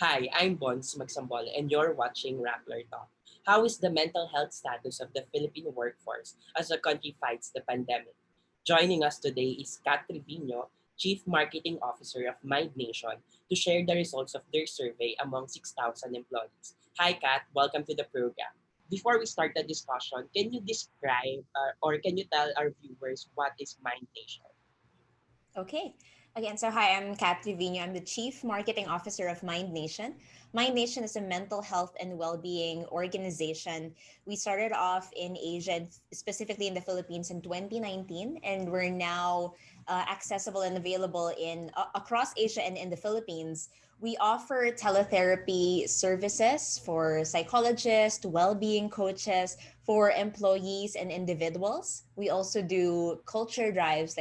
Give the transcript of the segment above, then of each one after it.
Hi, I'm Bons Magsambol and you're watching Rappler Talk. How is the mental health status of the Filipino workforce as the country fights the pandemic? Joining us today is Kat Trevino, Chief Marketing Officer of Mind Nation, to share the results of their survey among 6,000 employees. Hi, Kat. Welcome to the program. Before we start the discussion, can you describe or can you tell our viewers what is Mind Nation? Okay. Again, so hi, I'm Kat Trevino. I'm the Chief Marketing Officer of Mind Nation. Mind Nation is a mental health and well-being organization. We started off in Asia, specifically in the Philippines in 2019, and we're now accessible and available in across Asia and in the Philippines. We offer teletherapy services for psychologists, well-being coaches, for employees and individuals. We also do culture drives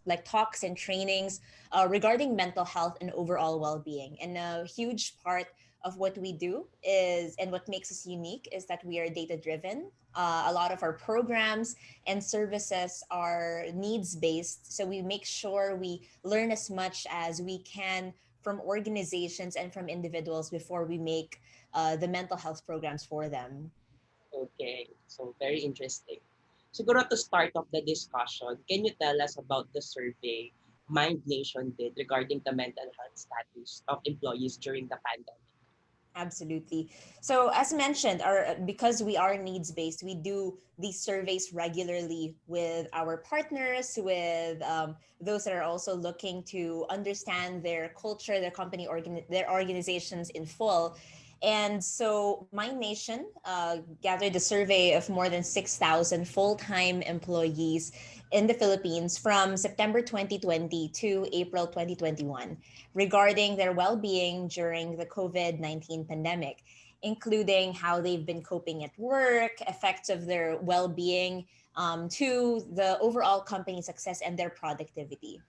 like talks and trainings regarding mental health and overall well-being. And a huge part of what we do is, and what makes us unique, is that we are data driven. A lot of our programs and services are needs based, so we make sure we learn as much as we can from organizations and from individuals before we make the mental health programs for them. Okay, so very interesting. Siguro to start off the discussion, can you tell us about the survey Mind Nation did regarding the mental health status of employees during the pandemic? Absolutely. So as mentioned, our because we are needs based, we do these surveys regularly with our partners, with those that are also looking to understand their culture, their their organizations in full. And so Mind Nation gathered a survey of more than 6,000 full-time employees in the Philippines from September 2020 to April 2021 regarding their well-being during the COVID-19 pandemic, including how they've been coping at work, effects of their well-being, to the overall company success and their productivity.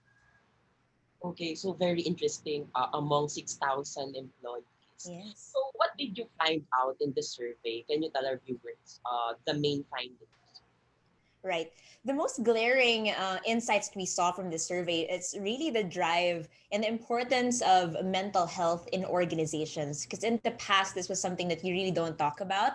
Okay, so very interesting among 6,000 employees. Yes. So what did you find out in the survey? Can you tell our viewers the main findings? Right. The most glaring insights we saw from the survey is really the drive and the importance of mental health in organizations. Because in the past, this was something that you really don't talk about.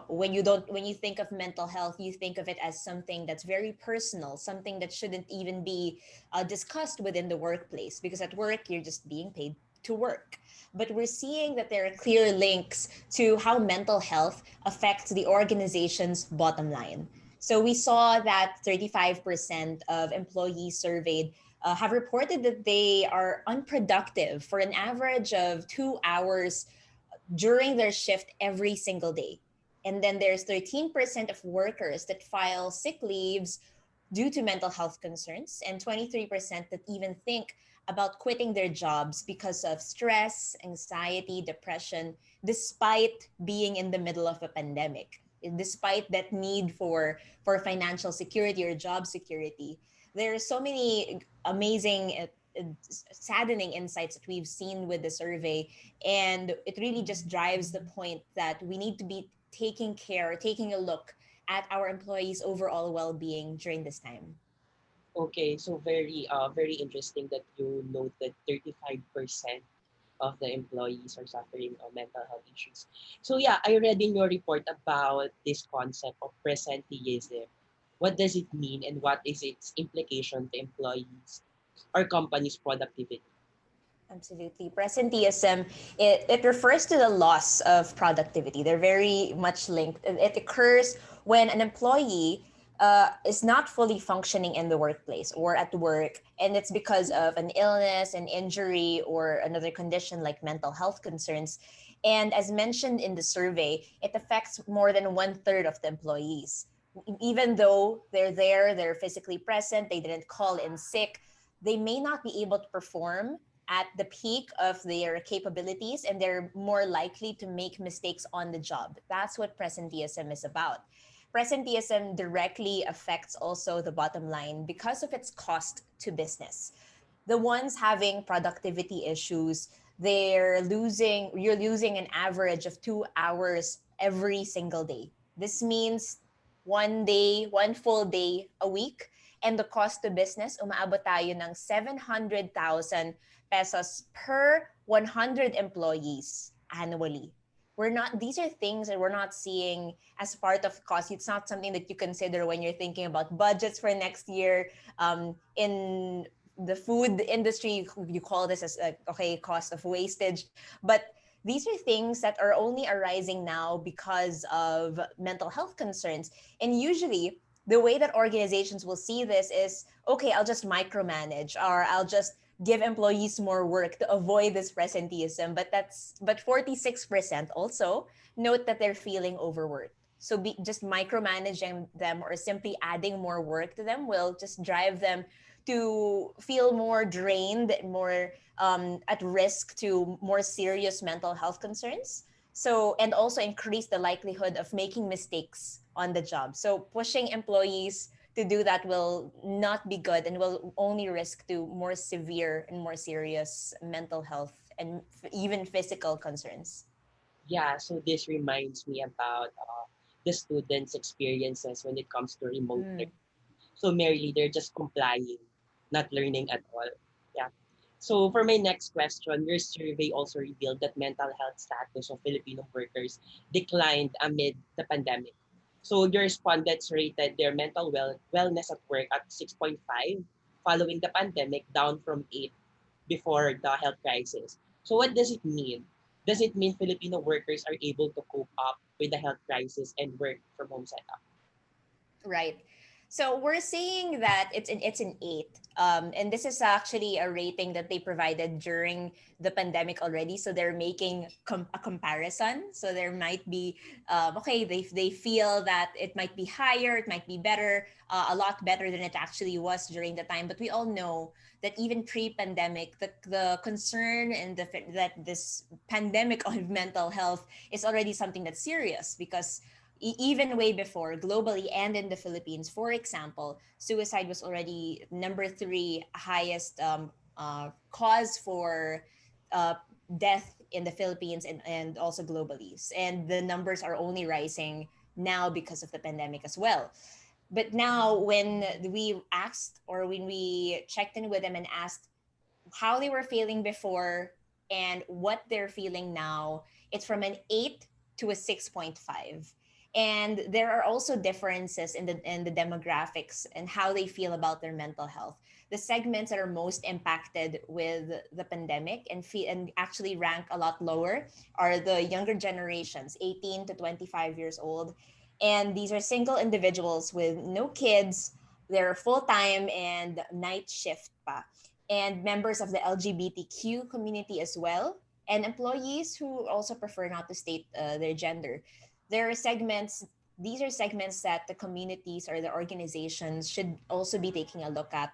When you think of mental health, you think of it as something that's very personal, something that shouldn't even be discussed within the workplace. Because at work, you're just being paid to work. But we're seeing that there are clear links to how mental health affects the organization's bottom line. So we saw that 35% of employees surveyed have reported that they are unproductive for an average of 2 hours during their shift every single day. And then there's 13% of workers that file sick leaves due to mental health concerns, and 23% that even think about quitting their jobs because of stress, anxiety, depression, despite being in the middle of a pandemic. Despite that need for financial security or job security, there are so many amazing saddening insights that we've seen with the survey, and it really just drives the point that we need to be taking a look at our employees' overall well-being during this time. Okay, so very interesting that you noted 35% of the employees are suffering of mental health issues. So yeah, I read in your report about this concept of presenteeism. What does it mean and what is its implication to employees or companies' productivity? Absolutely. Presenteeism, it refers to the loss of productivity. They're very much linked. It occurs when an employee is not fully functioning in the workplace or at work, and it's because of an illness, an injury, or another condition like mental health concerns. And as mentioned in the survey, it affects more than one third of the employees. Even though they're there, they're physically present, they didn't call in sick, they may not be able to perform at the peak of their capabilities, and they're more likely to make mistakes on the job. That's what presenteeism is about. Presenteeism directly affects also the bottom line because of its cost to business. The ones having productivity issues, you're losing an average of 2 hours every single day. This means one full day a week, and the cost to business, umaabot tayo ng 700,000 pesos per 100 employees annually. We're not, these are things that we're not seeing as part of cost. It's not something that you consider when you're thinking about budgets for next year. In the food industry, you call this as a, okay, cost of wastage. But these are things that are only arising now because of mental health concerns. And usually, the way that organizations will see this is, okay, I'll just micromanage, or I'll just give employees more work to avoid this presenteeism. But 46% also note that they're feeling overworked. So just micromanaging them or simply adding more work to them will just drive them to feel more drained, more at risk to more serious mental health concerns. So, and also increase the likelihood of making mistakes on the job. So, pushing employees to do that will not be good and will only risk to more severe and more serious mental health and even physical concerns. Yeah, so this reminds me about the students' experiences when it comes to remote Mm, learning. So merely they're just complying, not learning at all. Yeah. So for my next question, your survey also revealed that mental health status of Filipino workers declined amid the pandemic. So your respondents rated their mental wellness at work at 6.5 following the pandemic, down from 8 before the health crisis. So what does it mean? Does it mean Filipino workers are able to cope up with the health crisis and work from home setup? right. So we're saying that it's an 8, and this is actually a rating that they provided during the pandemic already. So they're making a comparison. So there might be okay, they feel that it might be higher, it might be better, a lot better than it actually was during the time. But we all know that even pre-pandemic, the concern and that this pandemic of mental health is already something that's serious because even way before globally and in the Philippines, for example, suicide was already number three highest cause for uh, death in the Philippines and also globally. And the numbers are only rising now because of the pandemic as well. But now, when we asked or when we checked in with them and asked how they were feeling before and what they're feeling now, it's from an 8 to a 6.5. And there are also differences in the demographics and how they feel about their mental health. The segments that are most impacted with the pandemic and actually rank a lot lower are the younger generations, 18 to 25 years old. And these are single individuals with no kids. They're full time and night shift pa, and members of the LGBTQ community as well, and employees who also prefer not to state their gender. There are segments, these are segments that the communities or the organizations should also be taking a look at.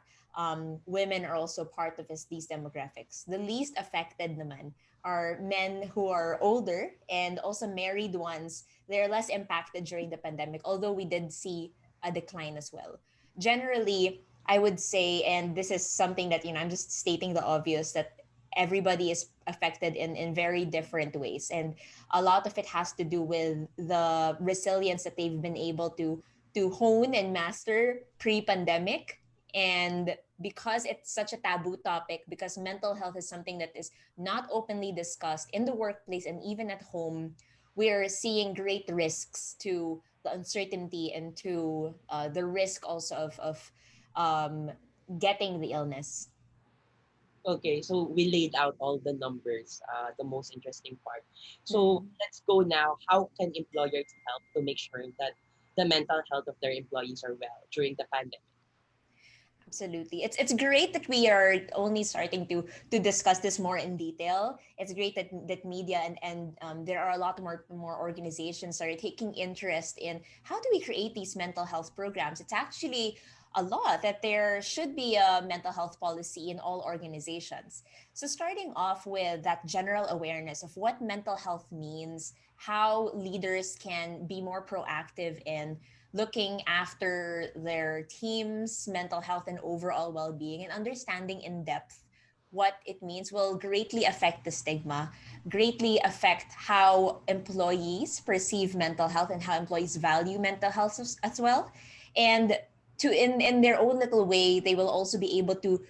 Women are also part of these demographics. The least affected naman are men who are older and also married ones. They're less impacted during the pandemic, although we did see a decline as well. Generally, I would say, and this is something that, I'm just stating the obvious, that everybody is affected in very different ways. And a lot of it has to do with the resilience that they've been able to hone and master pre-pandemic. And because it's such a taboo topic, because mental health is something that is not openly discussed in the workplace and even at home, we're seeing great risks to the uncertainty and to the risk also of um, getting the illness. Okay, so we laid out all the numbers, the most interesting part. So Mm. let's go now. How can employers help to make sure that the mental health of their employees are well during the pandemic? Absolutely. It's great that we are only starting to discuss this more in detail. It's great that media and there are a lot more organizations that are taking interest in how do we create these mental health programs. It's actually a lot that there should be a mental health policy in all organizations. So starting off with that general awareness of what mental health means, how leaders can be more proactive in looking after their team's mental health and overall well-being, and understanding in depth what it means will greatly affect the stigma, greatly affect how employees perceive mental health and how employees value mental health as well. And to in their own little way, they will also be able to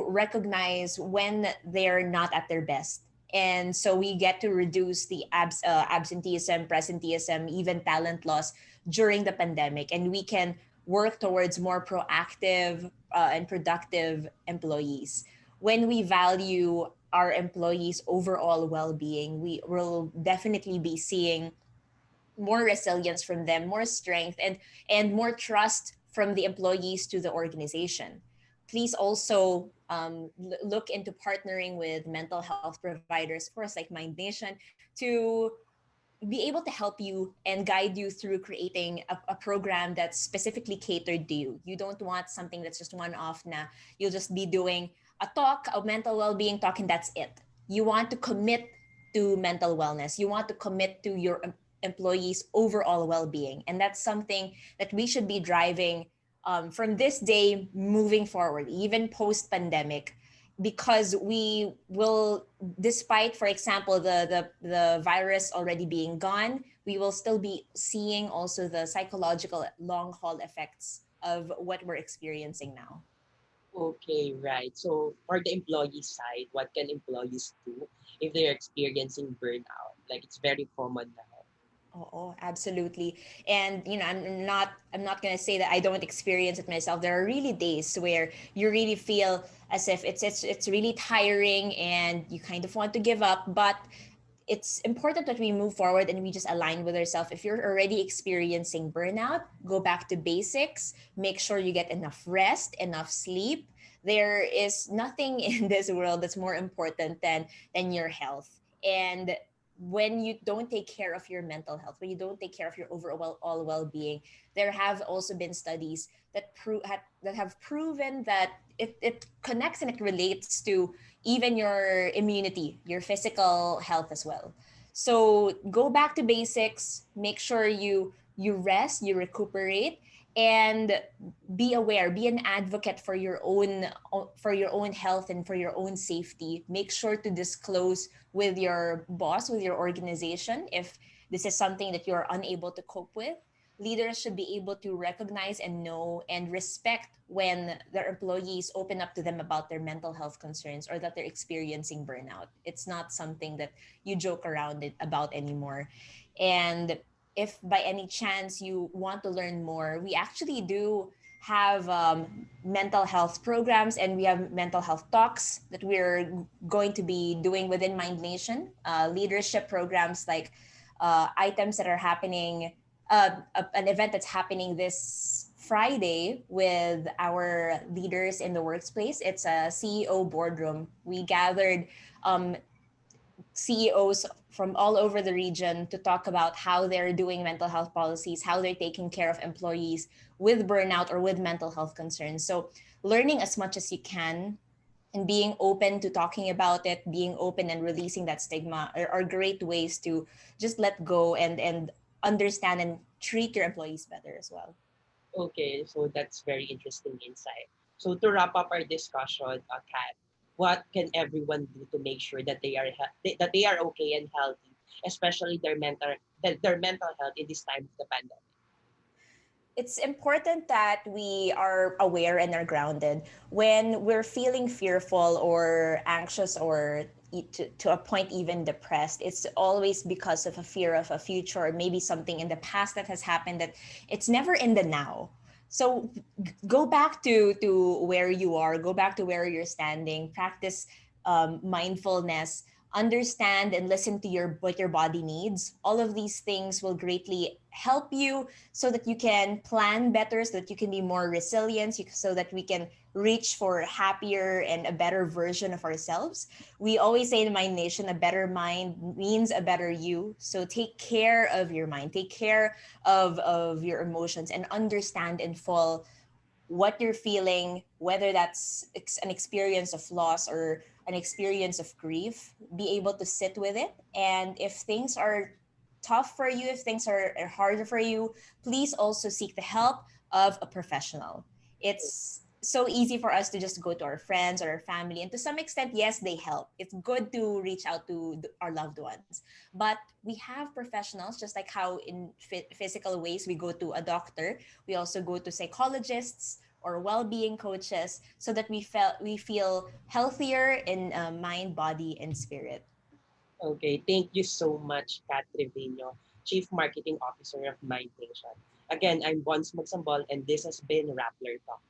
recognize when they're not at their best. And so we get to reduce the absenteeism, presenteeism, even talent loss during the pandemic. And we can work towards more proactive and productive employees. When we value our employees' overall well being, we will definitely be seeing more resilience from them, more strength, and more trust from the employees to the organization. Please also look into partnering with mental health providers, of course, like Mind Nation, to be able to help you and guide you through creating a program that's specifically catered to you. You don't want something that's just one off na you'll just be doing a talk, a mental well-being talk, and that's it. You want to commit to mental wellness. You want to commit to your employees' overall well-being. And that's something that we should be driving from this day moving forward, even post-pandemic, because we will, despite, for example, the virus already being gone, we will still be seeing also the psychological long haul effects of what we're experiencing now. Okay, right. So for the employee side, what can employees do if they're experiencing burnout? Like it's very common now. Oh, absolutely. And I'm not gonna say that I don't experience it myself. There are really days where you really feel as if it's really tiring and you kind of want to give up, but it's important that we move forward and we just align with ourselves. If you're already experiencing burnout, go back to basics. Make sure you get enough rest, enough sleep. There is nothing in this world that's more important than your health. And when you don't take care of your mental health, when you don't take care of your overall all well-being, there have also been studies that have proven that it connects and it relates to even your immunity, your physical health as well. So go back to basics, make sure you rest, you recuperate, and be aware, be an advocate for your own health and for your own safety. Make sure to disclose with your boss, with your organization, if this is something that you're unable to cope with. Leaders should be able to recognize and know and respect when their employees open up to them about their mental health concerns or that they're experiencing burnout. It's not something that you joke around about anymore. And if by any chance you want to learn more, we actually do have mental health programs, and we have mental health talks that we're going to be doing within Mind Nation, leadership programs like items that are happening, an event that's happening this Friday with our leaders in the workplace. It's a CEO boardroom. We gathered CEOs from all over the region to talk about how they're doing mental health policies, how they're taking care of employees with burnout or with mental health concerns. So, learning as much as you can and being open to talking about it, being open and releasing that stigma are great ways to just let go and understand and treat your employees better as well. Okay, so that's very interesting insight. So to wrap up our discussion, Kat, what can everyone do to make sure that that they are okay and healthy, especially their mental health in this time of the pandemic? It's important that we are aware and are grounded when we're feeling fearful or anxious or to a point even depressed. It's always because of a fear of a future or maybe something in the past that has happened, that it's never in the now. So go back to where you are, go back to where you're standing, practice mindfulness, understand and listen to your what your body needs. All of these things will greatly help you so that you can plan better, so that you can be more resilient, so that we can reach for a happier and a better version of ourselves. We always say in my nation, a better mind means a better you. So take care of your mind, take care of your emotions, and understand in full what you're feeling, whether that's an experience of loss or an experience of grief. Be able to sit with it. And if things are tough for you, if things are harder for you, please also seek the help of a professional. It's so easy for us to just go to our friends or our family. And to some extent, yes, they help. It's good to reach out to our loved ones. But we have professionals, just like how in physical ways we go to a doctor, we also go to psychologists or well-being coaches so that we feel healthier in mind, body, and spirit. Okay, thank you so much, Kat Trevino, Chief Marketing Officer of Mind Nation. Again, I'm Bons Magsambol, and this has been Rappler Talk.